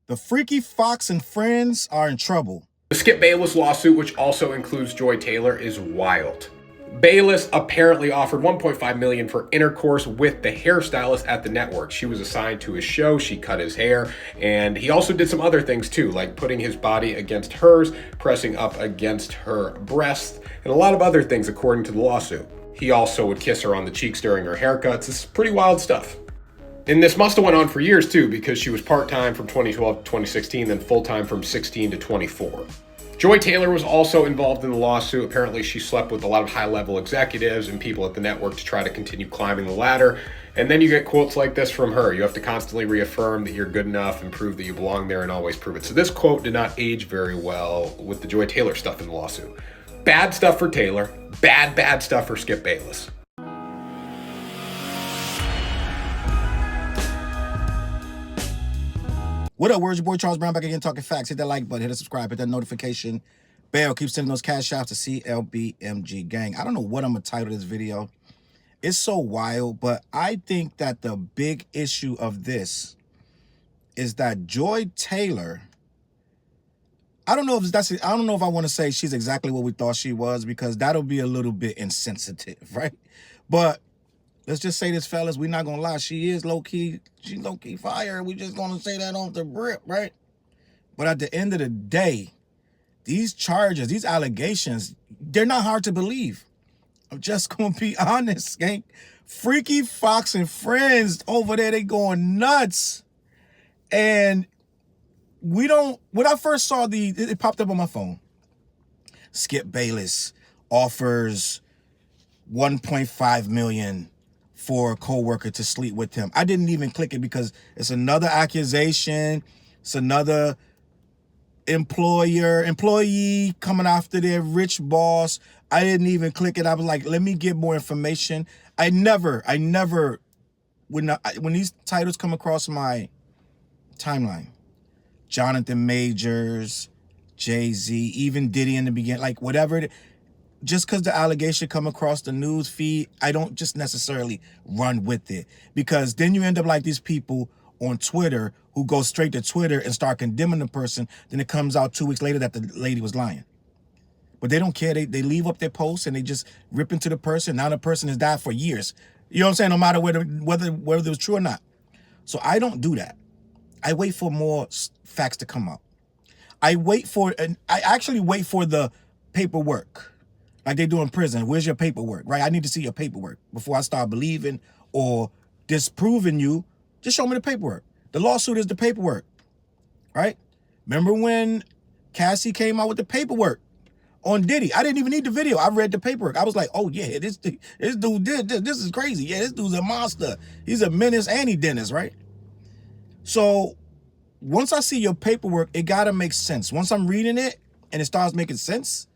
The Freaky Fox and friends are in trouble. The Skip Bayless lawsuit, which also includes Joy Taylor, is wild. Bayless apparently offered $1.5 million for intercourse with the hairstylist at the network. She was assigned to his show, she cut his hair, and he also did some other things too, like putting his body against hers, pressing up against her breast, and a lot of other things according to the lawsuit. He also would kiss her on the cheeks during her haircuts. This is pretty wild stuff. And this must have went on for years too, because she was part-time from 2012 to 2016, then full-time from 16 to 24. Joy Taylor was also involved in the lawsuit. Apparently she slept with a lot of high-level executives and people at the network to try to continue climbing the ladder. And then you get quotes like this from her. You have to constantly reaffirm that you're good enough and prove that you belong there and always prove it. So this quote did not age very well with the Joy Taylor stuff in the lawsuit. Bad stuff for Taylor. Bad stuff for Skip Bayless. What up, words? Your boy Challz Brown back again talking facts. Hit that like button, hit the subscribe, hit that notification bell. Keep sending those Cashapp to CLBMG gang. I don't know what I'm gonna title this video. It's so wild, but I think that the big issue of this is that Joy Taylor, I don't know if I want to say she's exactly what we thought she was, because that'll be a little bit insensitive, right? But let's just say this, fellas, we're not gonna lie, she is low-key, she's low-key fire. We just gonna say that off the rip, right? But at the end of the day, these charges, these allegations, they're not hard to believe. I'm just gonna be honest, gang. Freaky Fox and friends over there, they going nuts. And when I first saw it popped up on my phone. Skip Bayless offers $1.5 million for a co-worker to sleep with him. I didn't even click it because it's another accusation. It's another employee coming after their rich boss. I didn't even click it. I was like, let me get more information. I never, when these titles come across my timeline, Jonathan Majors, Jay-Z, even Diddy in the beginning, like whatever, just because the allegation come across the news feed, I don't just necessarily run with it, because then you end up like these people on Twitter who go straight to Twitter and start condemning the person. Then it comes out 2 weeks later that the lady was lying. But they don't care. They leave up their posts and they just rip into the person. Now the person has died for years. You know what I'm saying? No matter whether it was true or not. So I don't do that. I wait for more facts to come up. I actually wait for the paperwork, like they do in prison. Where's your paperwork, right? I need to see your paperwork before I start believing or disproving you. Just show me the paperwork. The lawsuit is the paperwork, right? Remember when Cassie came out with the paperwork on Diddy? I didn't even need the video. I read the paperwork. I was like, oh yeah, this dude did this. This is crazy. Yeah, this dude's a monster. He's a menace and he dentist, right? So once I see your paperwork, it gotta make sense. Once I'm reading it and it starts making sense,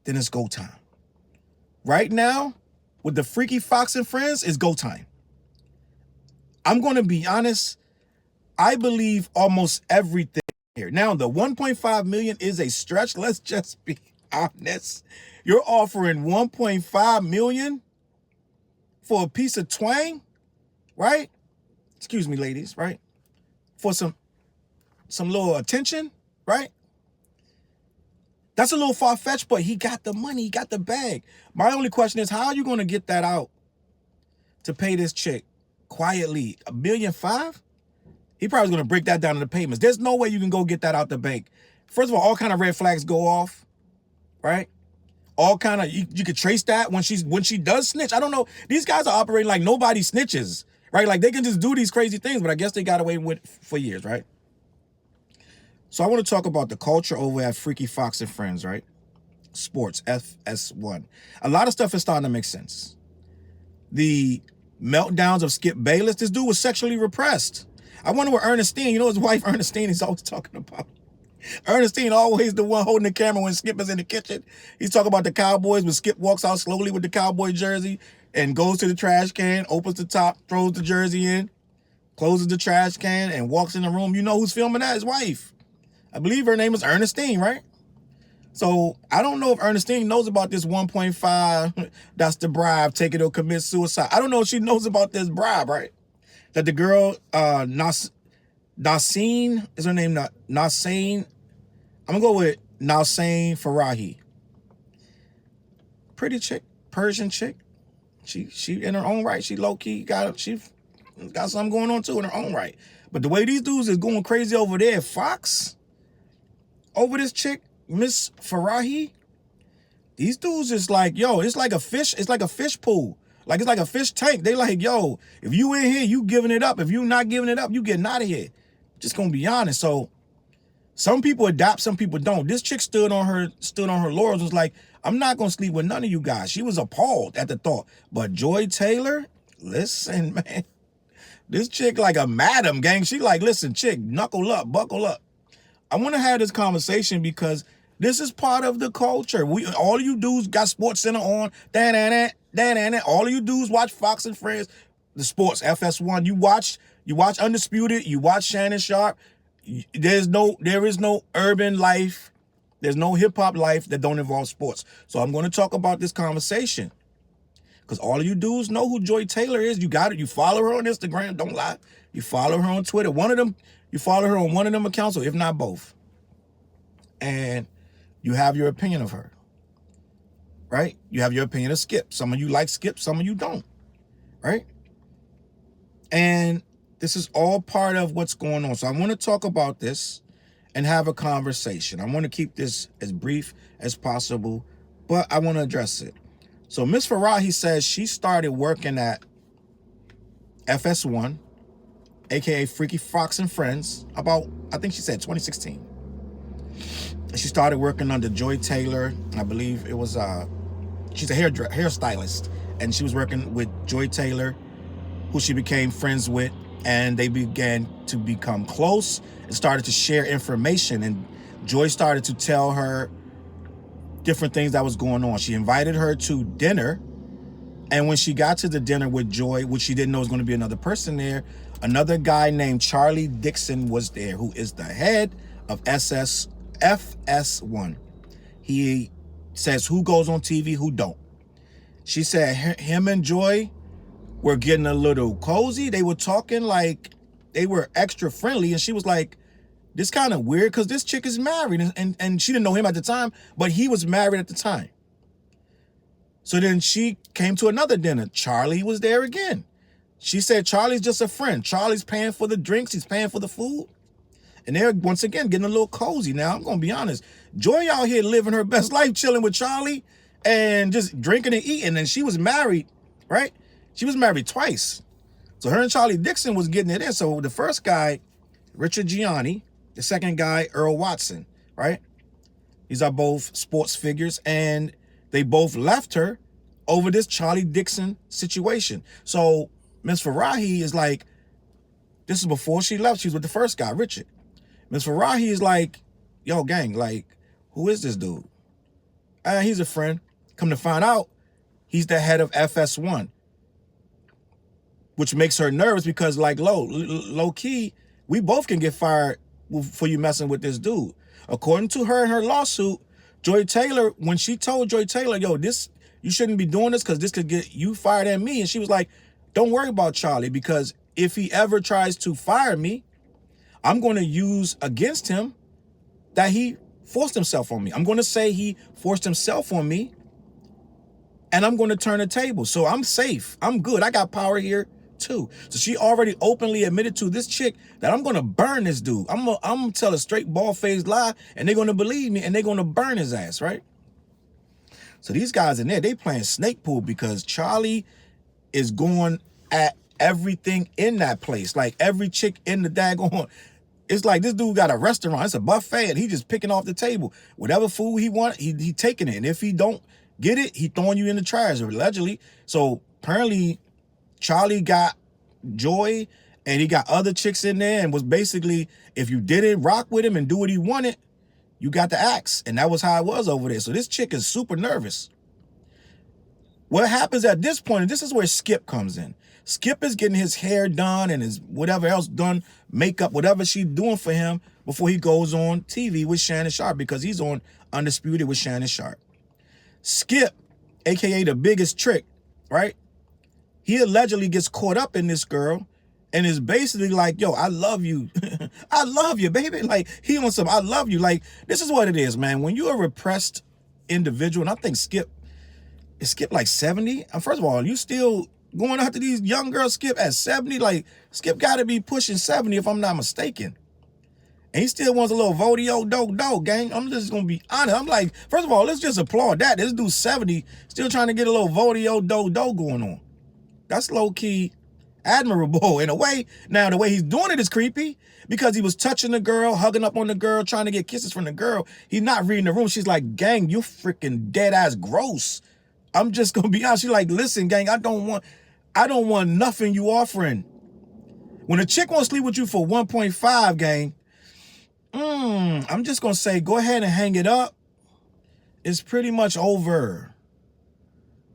then it's go time. Right now, with the Freaky Fox and friends, it's go time. I'm gonna be honest, I believe almost everything here. Now, the 1.5 million is a stretch. Let's just be honest. You're offering 1.5 million for a piece of twang, right? Excuse me, ladies, right? For some little attention, right? That's a little far-fetched, but he got the money, he got the bag. My only question is, how are you going to get that out to pay this chick quietly? $1.5 million? He probably going to break that down into payments. There's no way you can go get that out the bank. First of all kind of red flags go off, right? All kind of, you could trace that when she does snitch. I don't know. These guys are operating like nobody snitches, right? Like they can just do these crazy things, but I guess they got away with it for years, right? So I want to talk about the culture over at Freaky Fox and friends, right? Sports, FS1. A lot of stuff is starting to make sense. The meltdowns of Skip Bayless, this dude was sexually repressed. I wonder what Ernestine, you know his wife Ernestine is always talking about. Ernestine always the one holding the camera when Skip is in the kitchen. He's talking about the Cowboys when Skip walks out slowly with the Cowboy jersey and goes to the trash can, opens the top, throws the jersey in, closes the trash can, and walks in the room. You know who's filming that? His wife. I believe her name is Ernestine, right? So I don't know if Ernestine knows about this 1.5, that's the bribe, take it or commit suicide. I don't know if she knows about this bribe, right? That the girl, Nassine is her name. Nassine. I'm gonna go with Nassine Farahi. Pretty chick, Persian chick. She in her own right. She low key got something going on too in her own right. But the way these dudes is going crazy over there, Fox, over this chick, Miss Farahi, these dudes is like, yo, it's like a fish pool. Like it's like a fish tank. They like, yo, if you in here, you giving it up. If you not giving it up, you getting out of here. Just gonna be honest. So some people adapt, some people don't. This chick stood on her laurels, was like, I'm not gonna sleep with none of you guys. She was appalled at the thought. But Joy Taylor, listen, man. This chick like a madam, gang. She like, listen, chick, knuckle up, buckle up. I want to have this conversation because this is part of the culture. All of you dudes got Sports Center on. All of you dudes watch Fox and Friends, the sports, FS1. You watch Undisputed, you watch Shannon Sharp. There is no urban life. There's no hip hop life that don't involve sports. So I'm going to talk about this conversation. Because all of you dudes know who Joy Taylor is. You got it. You follow her on Instagram. Don't lie. You follow her on Twitter. You follow her on one of them accounts, or if not both. And you have your opinion of her. Right? You have your opinion of Skip. Some of you like Skip. Some of you don't. Right? And this is all part of what's going on. So I want to talk about this and have a conversation. I want to keep this as brief as possible, but I want to address it. So Miss Farahi says she started working at FS1, aka Freaky Fox and Friends, about, I think she said 2016. She started working under Joy Taylor. I believe it was she's a hairstylist, and she was working with Joy Taylor, who she became friends with, and they began to become close and started to share information. And Joy started to tell her different things that was going on. She invited her to dinner, and when she got to the dinner with Joy, which she didn't know was going to be another person there, another guy named Charlie Dixon was there, who is the head of FS1. He says who goes on TV, who don't. She said him and Joy were getting a little cozy. They were talking like they were extra friendly, and she was like, this kind of weird because this chick is married, and she didn't know him at the time, but he was married at the time. So then she came to another dinner. Charlie was there again. She said Charlie's just a friend. Charlie's paying for the drinks. He's paying for the food. And they're, once again, getting a little cozy. Now, I'm going to be honest. Joy out here living her best life, chilling with Charlie and just drinking and eating. And she was married, right? She was married twice. So her and Charlie Dixon was getting it in. So the first guy, Richard Gianni, the second guy, Earl Watson, right? These are both sports figures, and they both left her over this Charlie Dixon situation. So Miss Farahi is like, this is before she left. She was with the first guy, Richard. Miss Farahi is like, yo, gang, like, who is this dude? He's a friend. Come to find out, he's the head of FS1, which makes her nervous because, like, low key, we both can get fired for you messing with this dude. According to her and her lawsuit, Joy Taylor, when she told Joy Taylor, yo, this, you shouldn't be doing this because this could get you fired and me. And she was like, don't worry about Charlie, because if he ever tries to fire me, I'm going to use against him that he forced himself on me. I'm going to say he forced himself on me, and I'm going to turn the table. So I'm safe. I'm good. I got power here too. So she already openly admitted to this chick that I'm going to burn this dude. I'm going to tell a straight bald-faced lie, and they're going to believe me, and they're going to burn his ass, right? So these guys in there, they playing snake pool because Charlie is going at everything in that place. Like every chick in the daggone, it's like this dude got a restaurant. It's a buffet, and he just picking off the table. Whatever food he want, he taking it. And if he don't get it, he throwing you in the trash, allegedly. So apparently Charlie got Joy, and he got other chicks in there, and was basically, if you didn't rock with him and do what he wanted, you got the axe. And that was how it was over there. So this chick is super nervous. What happens at this point, and this is where Skip comes in. Skip is getting his hair done and his whatever else done, makeup, whatever she's doing for him before he goes on TV with Shannon Sharp, because he's on Undisputed with Shannon Sharp. Skip, aka the biggest trick, right? He allegedly gets caught up in this girl, And it's basically like, yo, I love you. I love you, baby. Like, he on some, I love you. Like, this is what it is, man. When you're a repressed individual, and I think Skip like 70. And first of all, you still going after these young girls, Skip, at 70? Like, Skip got to be pushing 70 if I'm not mistaken. And he still wants a little vodio do gang. I'm just going to be honest. I'm like, first of all, let's just applaud that. This dude's 70, still trying to get a little vodio do going on. That's low-key admirable in a way. Now, the way he's doing it is creepy because he was touching the girl, hugging up on the girl, trying to get kisses from the girl. He's not reading the room. She's like, gang, you freaking dead-ass gross. I'm just going to be honest. She's like, listen, gang, I don't want nothing you offering. When a chick won't sleep with you for 1.5, gang, I'm just going to say, go ahead and hang it up. It's pretty much over.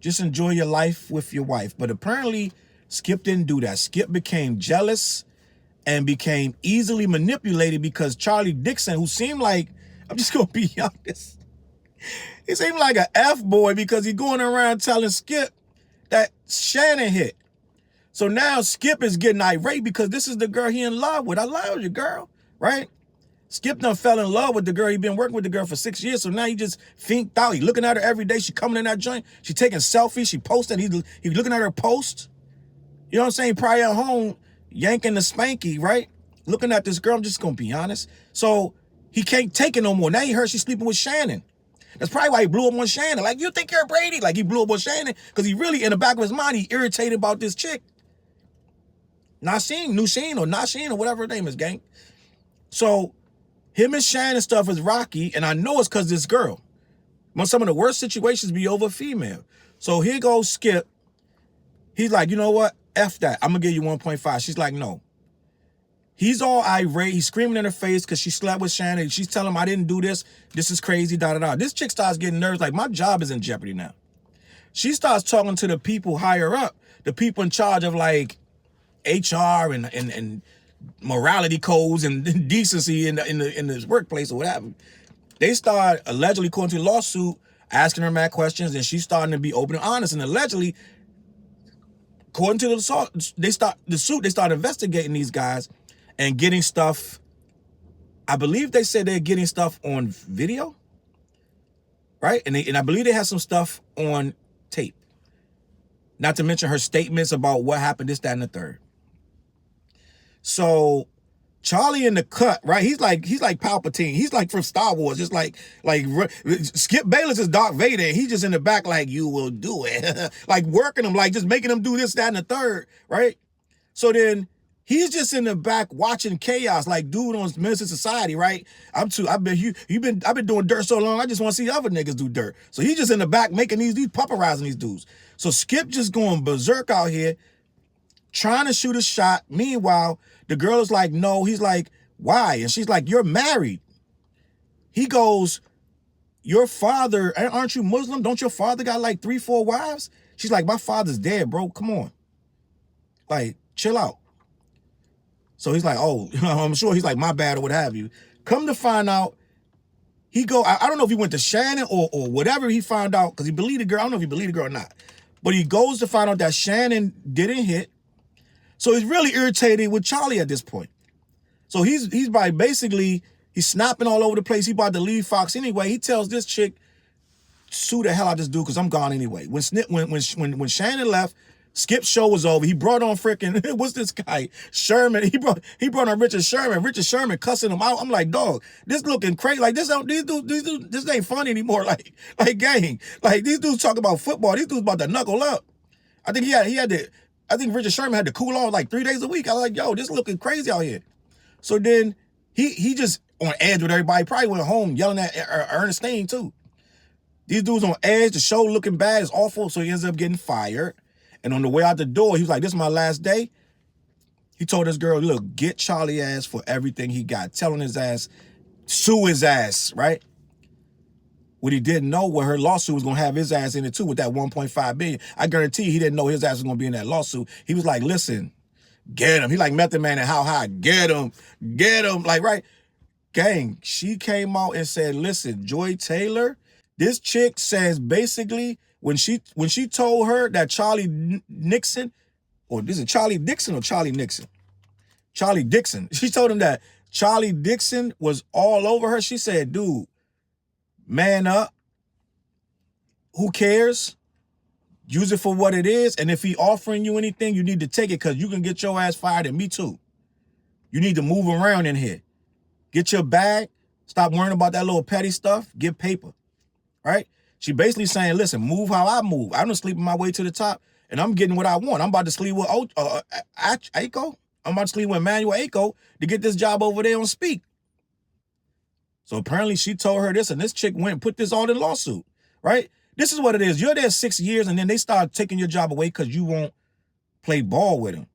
Just enjoy your life with your wife. But apparently, Skip didn't do that. Skip became jealous and became easily manipulated because Charlie Dixon, who seemed like, I'm just going to be honest, he seemed like an F-boy because he's going around telling Skip that Shannon hit. So now Skip is getting irate because this is the girl he in love with. I love you, girl, right? Skip done fell in love with the girl. He been working with the girl for 6 years, so now he just finked out. He looking at her every day. She coming in that joint. She taking selfies. She posting. He looking at her post. You know what I'm saying? Probably at home, yanking the spanky, right? Looking at this girl, I'm just going to be honest. So he can't take it no more. Now he heard she's sleeping with Shannon. That's probably why he blew up on Shannon. Like, you think you're Brady? Like, he blew up on Shannon because he really, in the back of his mind, he irritated about this chick. Nuseen or whatever her name is, gang. So him and Shannon stuff is rocky, and I know it's because this girl. When some of the worst situations be over female. So here goes Skip. He's like, you know what? F that. I'm going to give you 1.5. She's like, no. He's all irate. He's screaming in her face because she slept with Shannon. She's telling him, I didn't do this. This is crazy, da-da-da. This chick starts getting nervous. Like, my job is in jeopardy now. She starts talking to the people higher up, the people in charge of, like, HR and morality codes and decency in the workplace or whatever. They start allegedly, according to the lawsuit, asking her mad questions, and she's starting to be open and honest. And allegedly, according to they start investigating these guys and getting stuff. I believe they said they're getting stuff on video, right? And I believe they have some stuff on tape. Not to mention her statements about what happened, this, that, and the third. So Charlie in the cut, right? He's like Palpatine. He's like from Star Wars, just like Skip Bayless is Darth Vader. He's just in the back like, you will do it. Like working him, like just making him do this, that, and the third, right? So then he's just in the back watching chaos, like dude on Menace to Society, right? I've been doing dirt so long, I just want to see other niggas do dirt. So he's just in the back making these pupperizing these dudes. So Skip just going berserk out here, trying to shoot a shot. Meanwhile, the girl is like, no. He's like, why? And she's like, you're married. He goes, your father, aren't you Muslim? Don't your father got like 3-4 wives? She's like, my father's dead, bro. Come on. Like, chill out. So he's like, oh, I'm sure he's like, my bad or what have you. Come to find out, I don't know if he went to Shannon or whatever he found out, because he believed the girl. I don't know if he believed the girl or not. But he goes to find out that Shannon didn't hit. So he's really irritated with Charlie at this point. So he's snapping all over the place. He about to leave Fox anyway. He tells this chick, sue the hell out of this dude because I'm gone anyway. When Shannon left, Skip's show was over. He brought on freaking, what's this guy? Sherman. He brought on Richard Sherman. Richard Sherman cussing him out. I'm like, dog, this looking crazy. Like this ain't fun anymore. Like gang. Like these dudes talk about football. These dudes about to knuckle up. I think Richard Sherman had to cool off like 3 days a week. I was like, yo, this looking crazy out here. So then he just on edge with everybody. Probably went home yelling at Ernestine too. These dudes on edge. The show looking bad. It's awful. So he ends up getting fired. And on the way out the door, he was like, this is my last day. He told this girl, look, get Charlie ass for everything he got. Telling his ass, sue his ass, right? What he didn't know was her lawsuit was going to have his ass in it too with that 1.5 billion. I guarantee he didn't know his ass was going to be in that lawsuit. He was like, listen, get him. He like Method Man and How High. Get him. Like, right? Gang, she came out and said, listen, Joy Taylor, this chick says basically when she told her that Charlie Nixon, or is it Charlie Dixon or Charlie Nixon? Charlie Dixon. She told him that Charlie Dixon was all over her. She said, dude, man up. Who cares? Use it for what it is. And if he offering you anything, you need to take it because you can get your ass fired, and me too. You need to move around in here. Get your bag. Stop worrying about that little petty stuff. Get paper. Right? She basically saying, listen, move how I move. I'm just sleeping my way to the top, and I'm getting what I want. I'm about to sleep with Aiko. I'm about to sleep with Emmanuel Aiko to get this job over there on Speak. So apparently she told her this, and this chick went and put this all in lawsuit. Right? This is what it is. You're there 6 years, and then they start taking your job away because you won't play ball with them.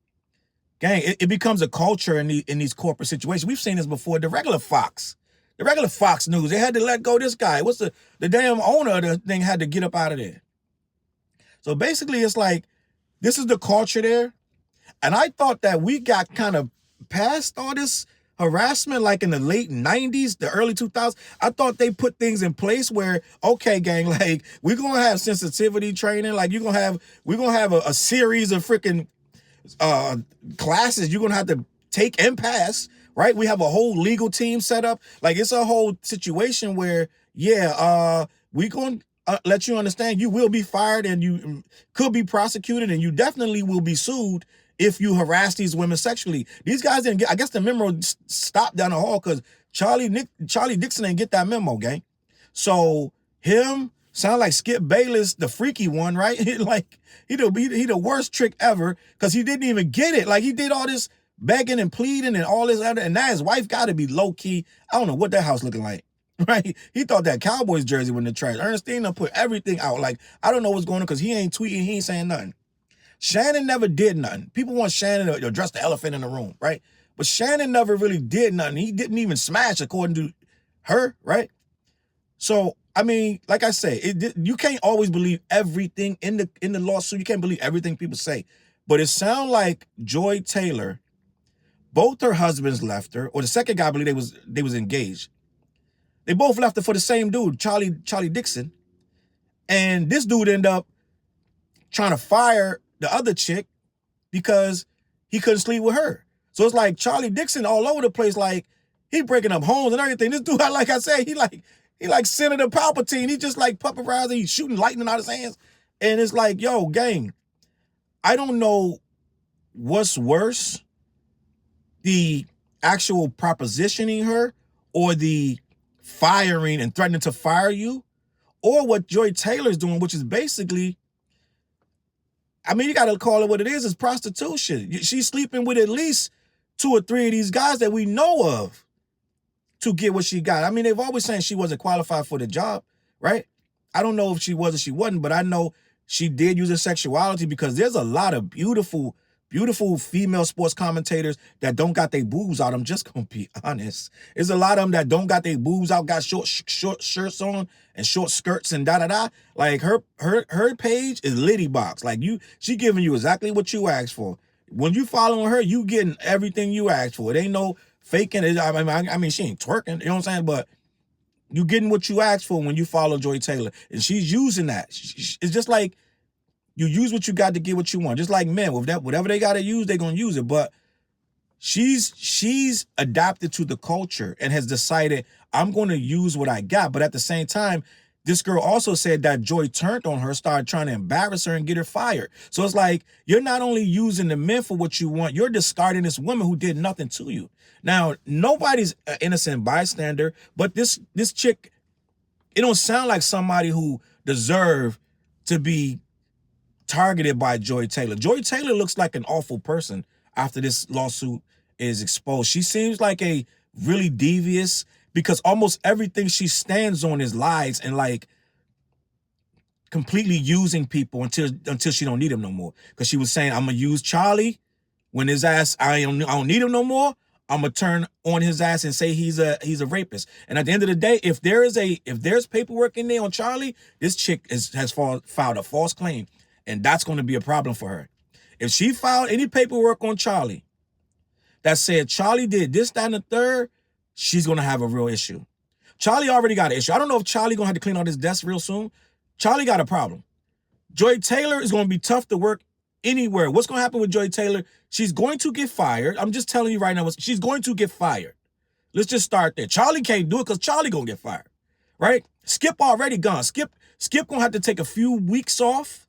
Gang, it becomes a culture in these corporate situations. We've seen this before. The regular Fox News, they had to let go this guy. What's the damn owner of the thing had to get up out of there. So basically, it's like, this is the culture there. And I thought that we got kind of past all this harassment like in the late 90s, the early 2000s. I thought they put things in place where, okay, gang, like, we're going to have sensitivity training. Like, we're going to have a series of freaking classes you're gonna have to take and pass, right? We have a whole legal team set up. Like, it's a whole situation where, yeah, we gonna let you understand you will be fired, and you could be prosecuted, and you definitely will be sued if you harass these women sexually. These guys didn't get, I guess the memo stopped down the hall because Charlie Dixon didn't get that memo, gang. So him sound like Skip Bayless, the freaky one, right? Like, he the worst trick ever because he didn't even get it. Like, he did all this begging and pleading and all this other, and now his wife got to be low key. I don't know what that house looking like, right? He thought that Cowboys jersey was in the trash. Ernestine done put everything out. Like, I don't know what's going on because he ain't tweeting, he ain't saying nothing. Shannon never did nothing. People want Shannon to address the elephant in the room, right? But Shannon never really did nothing. He didn't even smash according to her, right? So, I mean, like I say, you can't always believe everything in the lawsuit. You can't believe everything people say. But it sounds like Joy Taylor, both her husbands left her, or the second guy, I believe they was engaged. They both left her for the same dude, Charlie Dixon. And this dude ended up trying to fire the other chick because he couldn't sleep with her. So it's like Charlie Dixon all over the place, like, he breaking up homes and everything. This dude, like I said, he like Senator Palpatine. He just like pupperizing, he's shooting lightning out of his hands. And it's like, yo, gang, I don't know what's worse, the actual propositioning her or the firing and threatening to fire you, or what Joy Taylor's doing, which is basically, I mean, you got to call it what it is prostitution. She's sleeping with at least 2 or 3 of these guys that we know of to get what she got. I mean, they've always saying she wasn't qualified for the job, right? I don't know if she was or she wasn't, but I know she did use her sexuality because there's a lot of beautiful female sports commentators that don't got their boobs out. I'm just gonna be honest. There's a lot of them that don't got their boobs out, got short shirts on and short skirts and da-da-da. Like, her page is Liddy Box. Like, she giving you exactly what you asked for. When you following her, you getting everything you asked for. It ain't no faking. I mean, she ain't twerking, you know what I'm saying? But you getting what you asked for when you follow Joy Taylor. And she's using that. It's just like, you use what you got to get what you want. Just like men, with that, whatever they got to use, they're going to use it. But she's adapted to the culture and has decided, I'm going to use what I got. But at the same time, this girl also said that Joy turned on her, started trying to embarrass her and get her fired. So it's like, you're not only using the men for what you want, you're discarding this woman who did nothing to you. Now, nobody's an innocent bystander, but this chick, it don't sound like somebody who deserved to be targeted by Joy Taylor. Joy Taylor looks like an awful person after this lawsuit is exposed. She seems like a really devious, because almost everything she stands on is lies and like completely using people until she don't need him no more. Because she was saying, I'm gonna use Charlie when his ass, I don't need him no more. I'm gonna turn on his ass and say he's a rapist. And at the end of the day, if there's paperwork in there on Charlie, this chick has filed a false claim. And that's going to be a problem for her. If she filed any paperwork on Charlie that said Charlie did this, that, and the third, she's going to have a real issue. Charlie already got an issue. I don't know if Charlie going to have to clean out his desk real soon. Charlie got a problem. Joy Taylor is going to be tough to work anywhere. What's going to happen with Joy Taylor? She's going to get fired. I'm just telling you right now, she's going to get fired. Let's just start there. Charlie can't do it because Charlie going to get fired, right? Skip already gone. Skip going to have to take a few weeks off.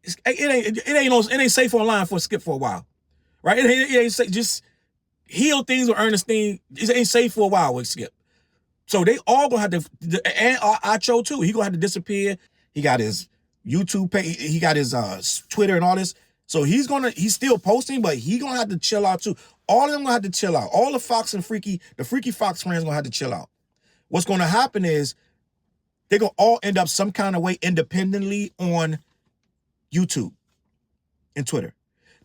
It ain't safe online for Skip for a while, right? It ain't safe. Just heal things with Ernestine. It ain't safe for a while with Skip. So they all gonna have to, and Acho too. He gonna have to disappear. He got his YouTube page. He got his Twitter and all this. So he's still posting, but he gonna have to chill out too. All of them gonna have to chill out. All the Fox and the Freaky Fox friends gonna have to chill out. What's gonna happen is they're gonna all end up some kind of way independently on YouTube and Twitter,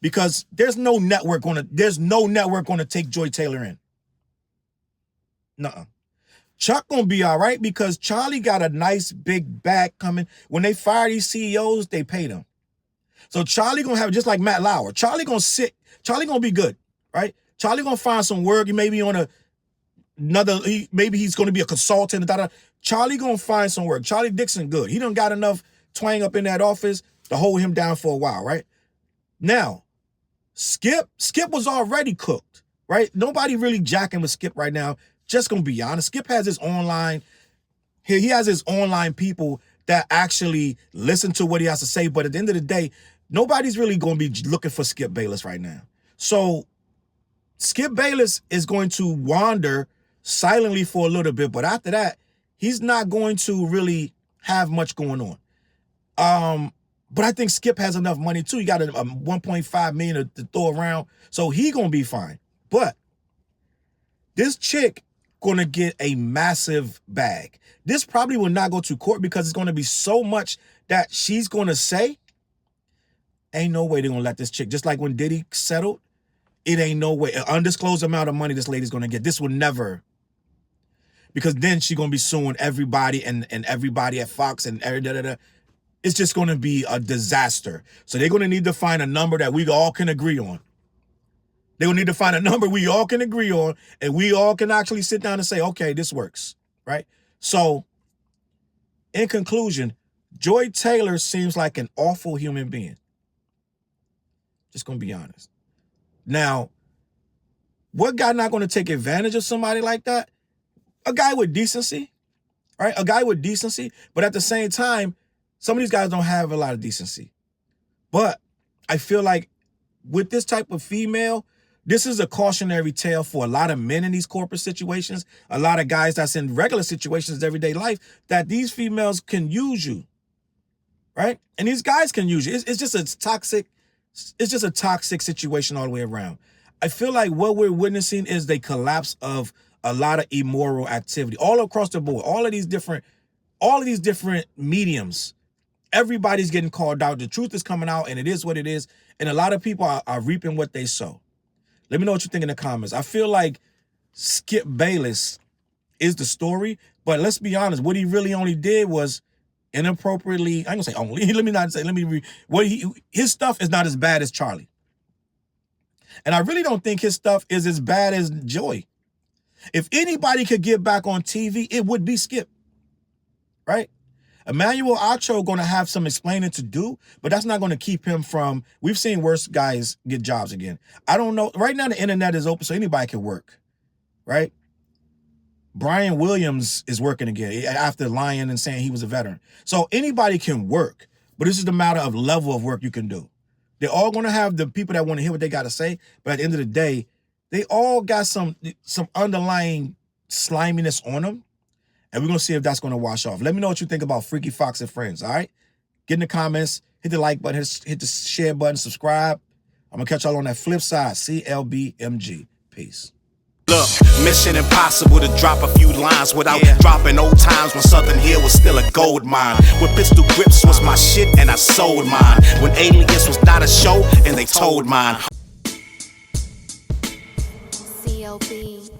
because there's no network gonna take Joy Taylor in. Nuh-uh. Chuck gonna be all right because Charlie got a nice big bag coming. When they fire these CEOs, they pay them. So Charlie gonna have, just like Matt Lauer, Charlie gonna be good, right? Charlie gonna find some work. He may be on maybe he's gonna be a consultant. Charlie gonna find some work. Charlie Dixon good. He done got enough twang up in that office to hold him down for a while, right? Now, Skip was already cooked, right? Nobody really jacking with Skip right now. Just gonna be honest. Skip has his online, he has his online people that actually listen to what he has to say, but at the end of the day, nobody's really gonna be looking for Skip Bayless right now. So Skip Bayless is going to wander silently for a little bit, but after that, he's not going to really have much going on. But I think Skip has enough money too. He got a 1.5 million to throw around, so he gonna be fine. But this chick gonna get a massive bag. This probably will not go to court because it's gonna be so much that she's gonna say. Ain't no way they're gonna let this chick, just like when Diddy settled, it ain't no way. An undisclosed amount of money this lady's gonna get. This will never, because then she's gonna be suing everybody and everybody at Fox and it's just gonna be a disaster. So they're gonna need to find a number that we all can agree on. They're gonna need to find a number we all can agree on, and we all can actually sit down and say, okay, this works, right? So, in conclusion, Joy Taylor seems like an awful human being. Just gonna be honest. Now, what guy not gonna take advantage of somebody like that? A guy with decency, right? A guy with decency, but at the same time, some of these guys don't have a lot of decency. But I feel like with this type of female, this is a cautionary tale for a lot of men in these corporate situations, a lot of guys that's in regular situations, everyday life, that these females can use you, right? And these guys can use you. It's just a toxic situation all the way around. I feel like what we're witnessing is the collapse of a lot of immoral activity all across the board. All of these different mediums. Everybody's getting called out. The truth is coming out, and it is what it is. And a lot of people are reaping what they sow. Let me know what you think in the comments. I feel like Skip Bayless is the story, but let's be honest. What he really only did was inappropriately, I ain't gonna say only, his stuff is not as bad as Charlie. And I really don't think his stuff is as bad as Joy. If anybody could get back on TV, it would be Skip, right? Emmanuel Acho going to have some explaining to do, but that's not going to keep him from, we've seen worse guys get jobs again. I don't know. Right now, the internet is open, so anybody can work, right? Brian Williams is working again after lying and saying he was a veteran. So anybody can work, but this is the matter of level of work you can do. They're all going to have the people that want to hear what they got to say, but at the end of the day, they all got some underlying sliminess on them. And we're going to see if that's going to wash off. Let me know what you think about Freaky Fox and Friends, all right? Get in the comments, hit the like button, hit the share button, subscribe. I'm going to catch y'all on that flip side. CLBMG. Peace. Look, mission impossible to drop a few lines without dropping old times when Southern Hill was still a gold mine. When pistol grips was my shit and I sold mine. When Alias was not a show and they told mine. CLB.